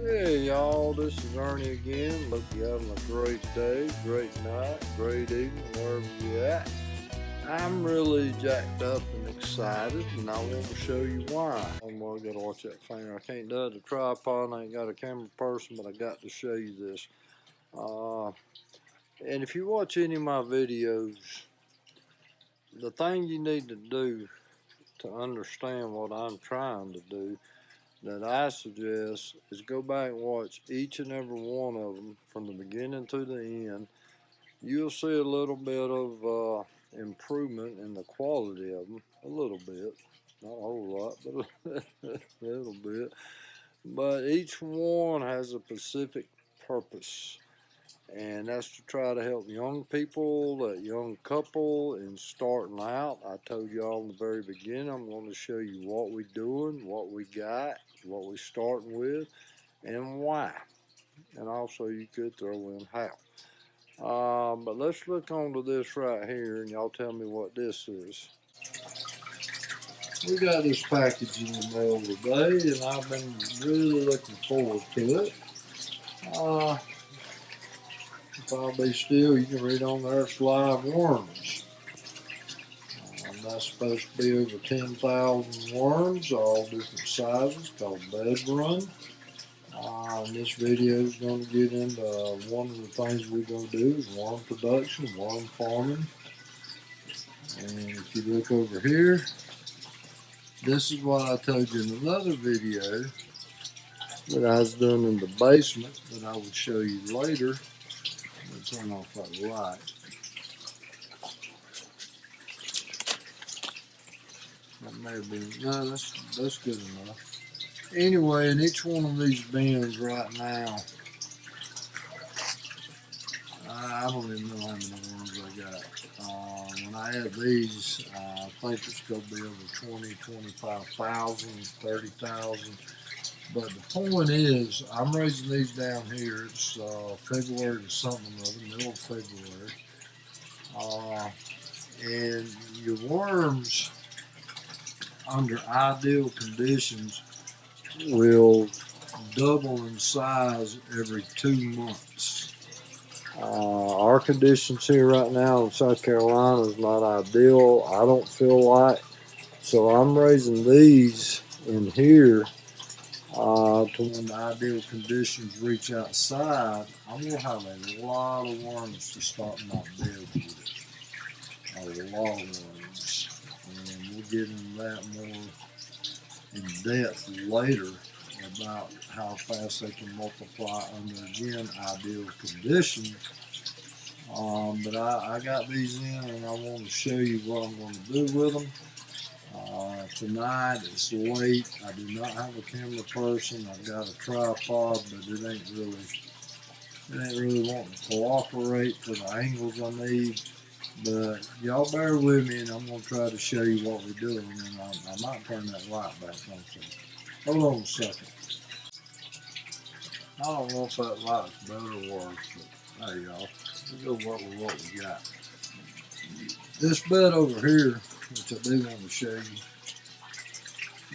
Hey y'all, this is Ernie again. Hope you're having a great day, great night, great evening, wherever you're at. I'm really jacked up and excited, and I want to show you why. I gotta watch that finger. I can't do it with a tripod, and I ain't got a camera person, but I got to show you this. And if you watch any of my videos, the thing you need to do to understand what I'm trying to do that I suggest is go back and watch each and every one of them from the beginning to the end. You'll see a little bit of improvement in the quality of them, a little bit, not a whole lot, but a little bit. But each one has a specific purpose, and that's to try to help young people, that young couple, in starting out. I told y'all in the very beginning, I'm going to show you what we're doing, what we got, what we're starting with, and why. And also, you could throw in how. But let's look onto this right here, and y'all tell me what this is. We got this package in the mail today, and I've been really looking forward to it. If I'll be still, you can read on there, it's live worms. That's supposed to be over 10,000 worms, all different sizes, called bed run. This video is going to get into one of the things we're going to do is worm production, worm farming. And if you look over here, this is what I told you in another video that I was doing in the basement that I would show you later. I'm going to turn off that light. That may have been, no, that's good enough. Anyway, in each one of these bins right now, I don't even know how many worms I got. When I add these, I think it's going to be over 20, 25,000, 30,000. But the point is, I'm raising these down here. It's February to something or other, middle of February. And your worms, under ideal conditions, will double in size every 2 months. Our conditions here right now in South Carolina is not ideal, I don't feel like. So I'm raising these in here to when the ideal conditions reach outside. I'm going to have a lot of worms to start my bed with. A lot of worms. And we'll get into that more in depth later about how fast they can multiply under, again, ideal conditions. But I got these in, and I want to show you what I'm going to do with them. Tonight it's late. I do not have a camera person. I've got a tripod, but it ain't really wanting to cooperate for the angles I need. But y'all bear with me, and I'm going to try to show you what we're doing, and I might turn that light back on. So hold on a second. I don't know if that light's better or worse, but hey y'all, we'll go with what we got. This bed over here, which I do want to show you,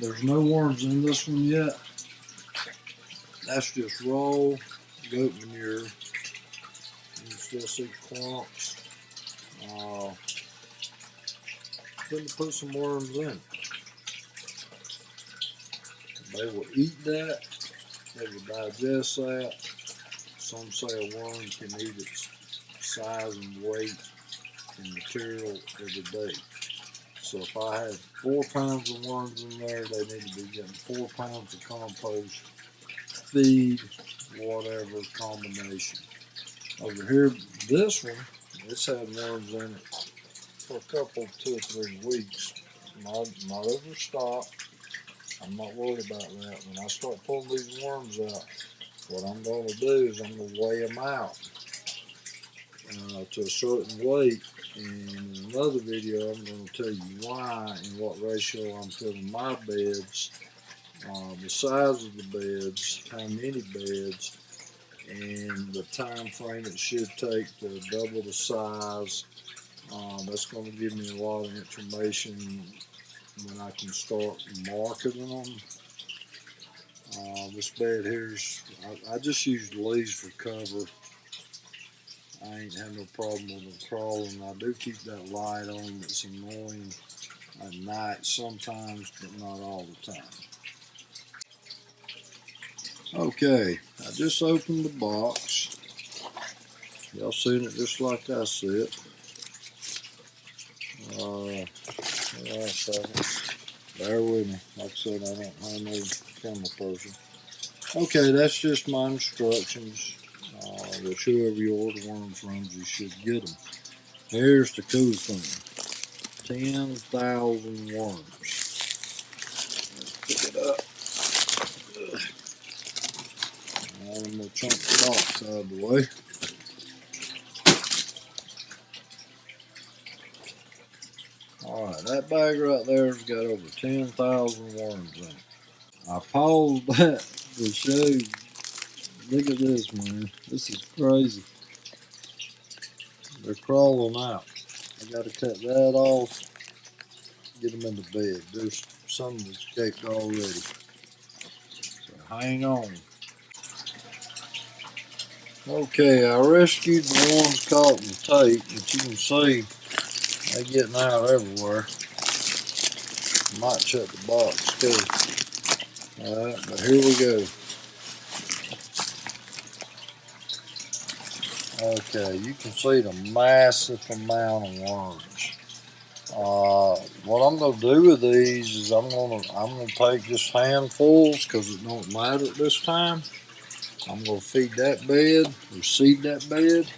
there's no worms in this one yet. That's just raw goat manure. You can still see clumps. Going to put some worms in. They will eat that. They will digest that. Some say a worm can eat its size and weight and material every day. So if I have 4 pounds of worms in there, they need to be getting 4 pounds of compost, feed, whatever combination. Over here, this one, it's had worms in it for a couple, 2 or 3 weeks. Not overstocked. I'm not worried about that. When I start pulling these worms out, what I'm going to do is I'm going to weigh them out to a certain weight. And in another video, I'm going to tell you why and what ratio I'm filling my beds, the size of the beds, how many beds, and the time frame it should take to double the size. That's going to give me a lot of information when I can start marketing them. This bed here's, I just used leaves for cover. I ain't had no problem with them crawling. I do keep that light on. It's annoying at night sometimes, but not all the time. Okay, I just opened the box. Y'all seen it just like I see it. Hold on a second. Bear with me. Like I said, I'm no camera person. Okay, that's just my instructions. Which whoever you order one from, you should get them. Here's the cool thing. 10,000 worms. Let's pick it up. I'm going to chunk the box out of the way. Alright, that bag right there's got over 10,000 worms in it. I paused that to show you. Look at this, man. This is crazy. They're crawling out. I got to cut that off, get them in the bed. There's some that escaped already. So hang on. Okay, I rescued the ones caught in the tape, but you can see they're getting out everywhere. Might check the box too. Alright, but here we go. Okay, you can see the massive amount of worms. What I'm gonna do with these is I'm gonna take just handfuls because it don't matter at this time. I'm gonna feed that bed or seed that bed.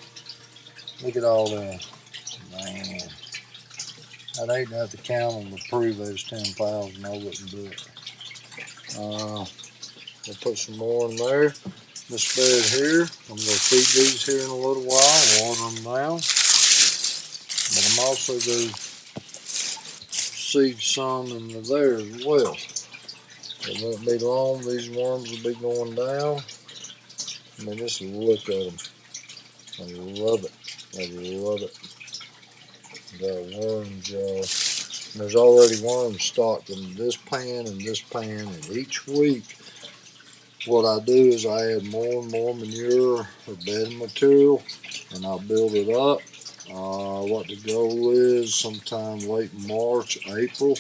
Look at all that. Man, I'd hate to have to count them to prove there's 10,000. I wouldn't do it. I'll put some more in there. This bed here, I'm gonna feed these here in a little while, water them down. But I'm also gonna seed some in there as well. It won't be long, these worms will be going down. I mean, just look at them. I love it. I love it. Got worms, y'all. There's already worms stocked in this pan and this pan, and each week what I do is I add more and more manure or bedding material, and I'll build it up. What the goal is, sometime late March, April,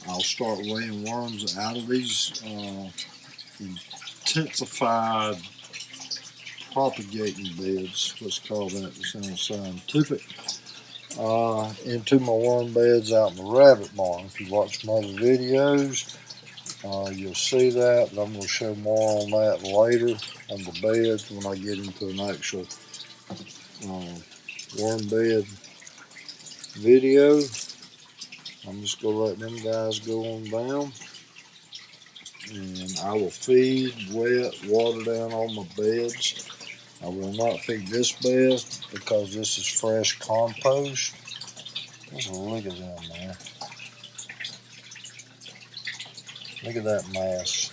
I'll start weighing worms out of these intensified propagating beds. Let's call that, to sound scientific. Into my worm beds out in the rabbit barn. If you watch my other videos, you'll see that, but I'm going to show more on that later on the beds when I get into an actual worm bed video. I'm just going to let them guys go on down, and I will feed, wet, water down all my beds. I will not feed this bed because this is fresh compost. Just look at them, man. Look at that mass.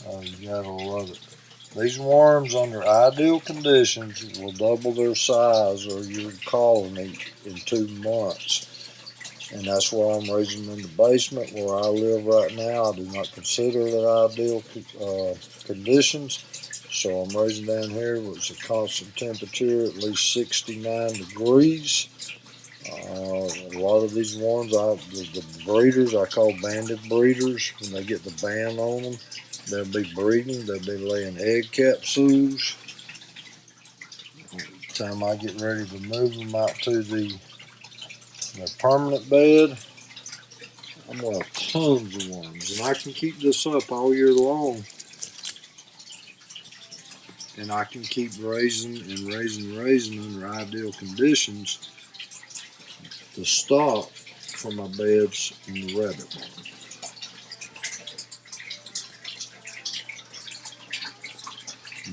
Oh, you gotta love it. These worms, under ideal conditions, will double their size or your colony in 2 months. And that's why I'm raising them in the basement where I live right now. I do not consider it ideal conditions. So I'm raising down here where it's a constant temperature, at least 69 degrees. A lot of these ones, the breeders, I call banded breeders. When they get the band on them, they'll be breeding. They'll be laying egg capsules. By the time I get ready to move them out to the permanent bed, I'm going to have tons of worms. And I can keep this up all year long. And I can keep raising and raising and raising under ideal conditions. The stock for my beds in the rabbit barn.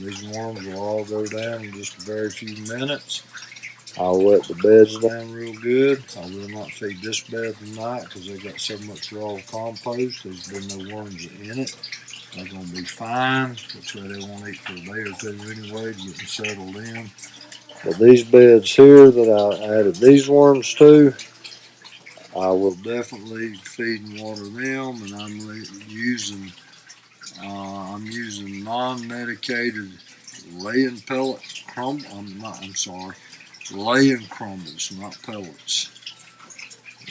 These worms will all go down in just a very few minutes. I'll let the beds down real good. I will not feed this bed tonight because they got so much raw compost. There's been no worms in it. They're going to be fine, which way they won't eat for a day or two anyway to get them settled in. But these beds here that I added these worms to, I will definitely feed and water them, and I'm using non-medicated laying pellet laying crumbles, not pellets.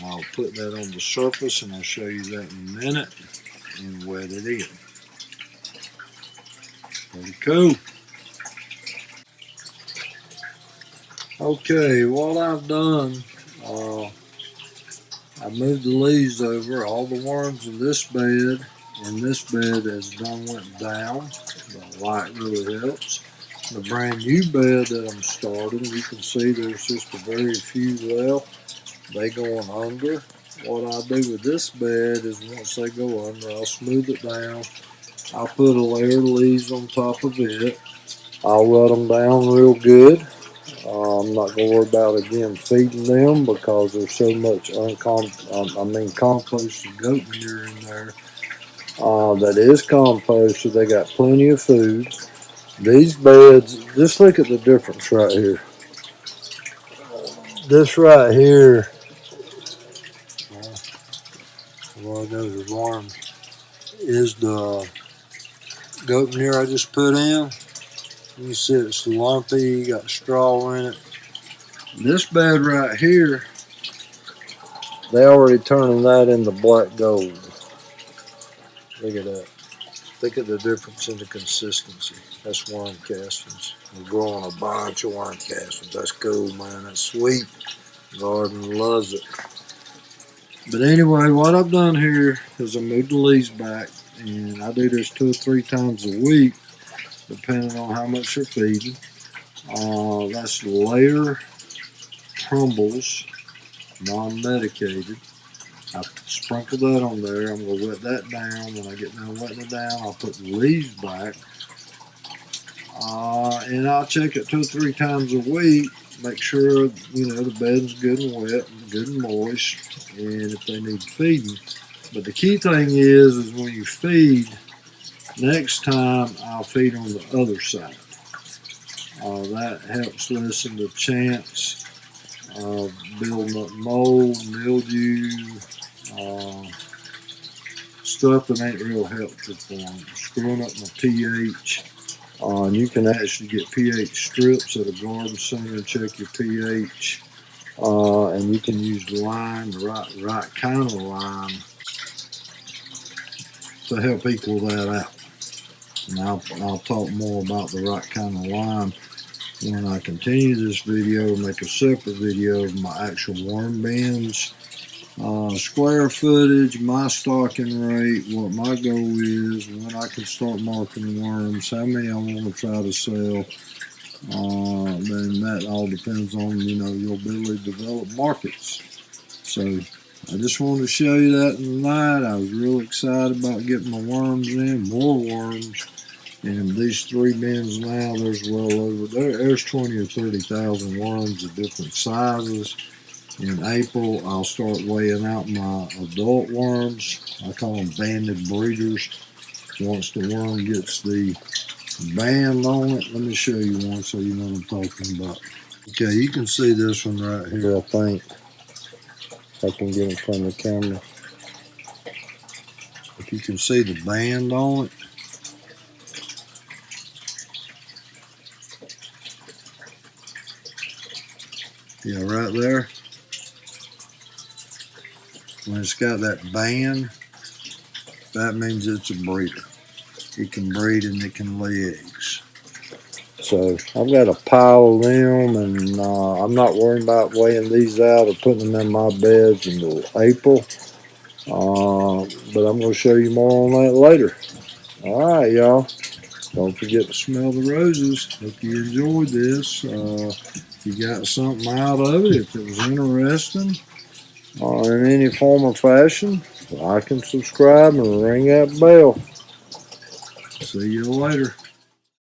I'll put that on the surface and I'll show you that in a minute and wet it in. Pretty cool. Okay, what I've done, I moved the leaves over. All the worms in this bed and this bed has done went down. The light really helps. The brand new bed that I'm starting, you can see there's just a very few left. They going under. What I do with this bed is once they go under, I'll smooth it down. I'll put a layer of leaves on top of it. I'll rut them down real good. I'm not going to worry about again feeding them because there's so much composted goat manure in there that is composted. They got plenty of food. These beds, just look at the difference right here. This right here, well, those are worms, is the goat manure I just put in. You see it's lumpy, got straw in it. This bed right here, they already turning that into black gold. Look at that. Look at the difference in the consistency. That's worm castings. We're growing a bunch of worm castings. That's cool, man. That's sweet. The garden loves it. But anyway, what I've done here is I moved the leaves back, and I do this 2 or 3 times a week, depending on how much they're feeding. That's layer crumbles, non-medicated. I sprinkle that on there. I'm going to wet that down. When I get done wetting it down, I'll put the leaves back. And I'll check it 2 or 3 times a week. Make sure, the bed's good and wet, and good and moist, and if they need feeding. But the key thing is when you feed, next time I'll feed on the other side. That helps lessen the chance of building up mold, mildew, stuff that ain't real helpful for them. Screwing up my pH. And you can actually get pH strips at a garden center and check your pH. And you can use lime, the right kind of lime, to help equal that out. And I'll talk more about the right kind of lime when I continue this video, make a separate video of my actual worm bins, square footage, my stocking rate, what my goal is, when I can start marketing worms, how many I want to try to sell. Then that all depends on, your ability to develop markets. So I just wanted to show you that tonight. I was real excited about getting my worms in, more worms. And these 3 bins now, there's well over, there's 20 or 30,000 worms of different sizes. In April, I'll start weighing out my adult worms. I call them banded breeders. Once the worm gets the band on it, let me show you one so you know what I'm talking about. Okay, you can see this one right here, I think. If I can get in front of the camera. If you can see the band on it. Yeah, right there. When it's got that band, that means it's a breeder. It can breed and it can lay eggs. So I've got a pile of them, and I'm not worrying about weighing these out or putting them in my beds until April. But I'm going to show you more on that later. All right, y'all. Don't forget to smell the roses. Hope you enjoyed this. If you got something out of it, if it was interesting in any form or fashion, like and subscribe and ring that bell. See you later.